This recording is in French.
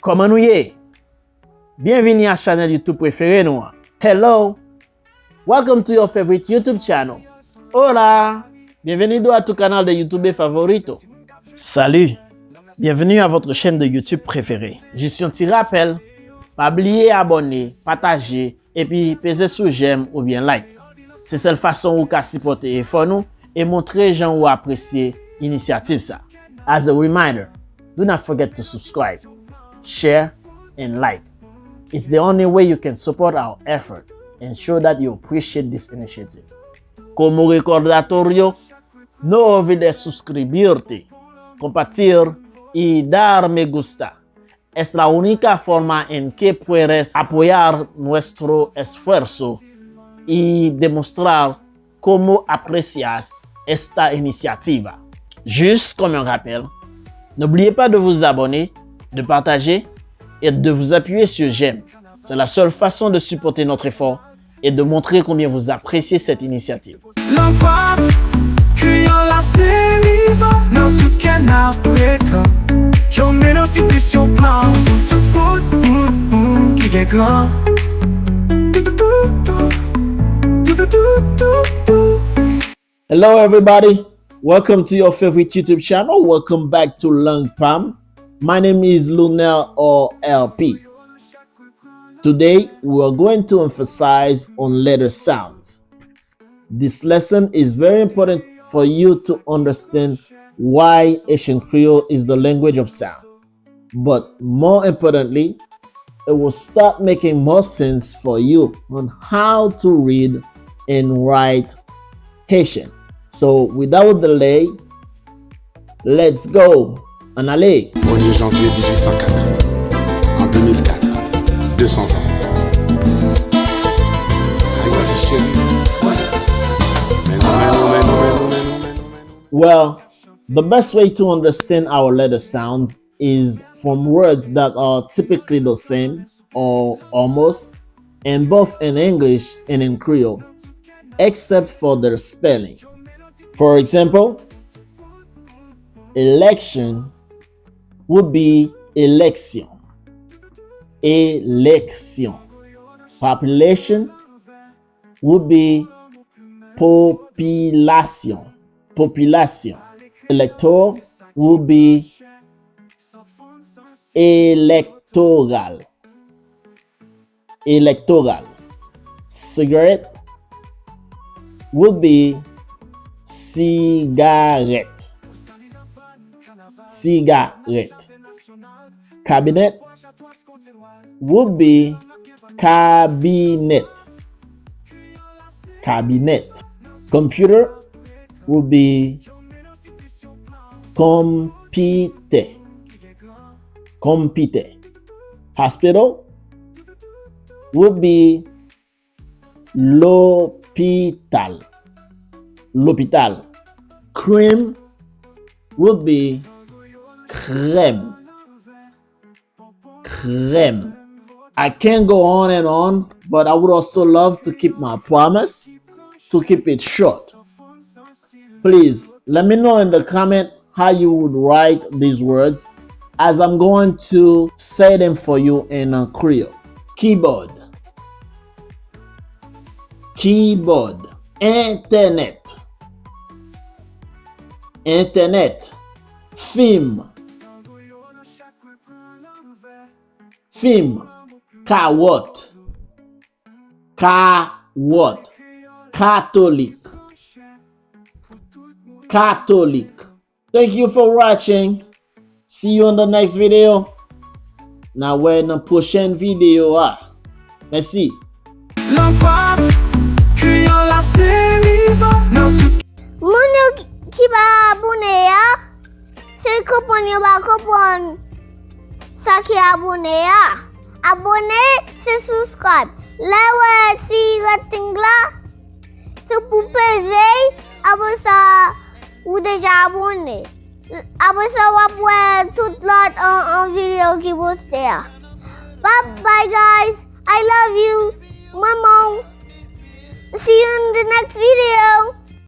Comment nous y? Bienvenue à la chaîne YouTube préférée nous. Hello. Welcome to your favorite YouTube channel. Hola. Bienvenue à ton canal de YouTube favorito. Salut. Bienvenue à votre chaîne de YouTube préférée. Juste un petit rappel. Pas oublier abonner, partager et puis peser sur j'aime ou bien like. C'est la seule façon où vous supporter effort nous et montrer gens ou apprécier l'initiative ça. As a reminder, do not forget to subscribe, share and like. It's the only way you can support our effort and show that you appreciate this initiative. Como recordatorio, no olvides suscribirte, compartir y dar me gusta. Es la única forma en que puedes apoyar nuestro esfuerzo y demostrar cómo aprecias esta iniciativa. Juste comme un rappel, n'oubliez pas de vous abonner, de partager et de vous appuyer sur j'aime. C'est la seule façon de supporter notre effort et de montrer combien vous appréciez cette initiative. Hello everybody, welcome to your favorite YouTube channel. Welcome back to Lang Pam. My name is Lunel or LP. Today we are going to emphasize on letter sounds. This lesson is very important for you to understand why Haitian Creole is the language of sound. But more importantly, it will start making more sense for you on how to read and write Haitian. So without delay, let's go. En allez. 1er janvier 1804. En 2004. 200 ans. Haïti chérie. Well, the best way to understand our letter sounds is from words that are typically the same or almost, and both in English and in Creole, except for their spelling. For example, election would be election. Election. Population would be population. Population. Electoral would be electoral. Electoral. Cigarette would be cigarette. Cigarette. Cabinet would be cabinet. Cabinet. Computer would be computer. Computer. Hospital would be l'hôpital. L'hôpital. Cream would be crème. Crème. I can't go on and on, but I would also love to keep my promise to keep it short. Please let me know in the comment how you would write these words, as I'm going to say them for you in Creole. Keyboard. Keyboard. Internet. Internet. Film. Film. Carotte. Carotte. Catholic. Catholic. Thank you for watching. See you on the next video. Na wè nan prochaine vidéo a. Merci. Moun yo ki ba abone ya, se kopon yo ba kopon sa ki abone ya. Abone, se subscribe. Le wè si rating la, se pou peze, apre sa ou deja abone. Apre sa wap wè tout lot an video ki poste ya. Bye guys, I love you. Maman. See you in the next video.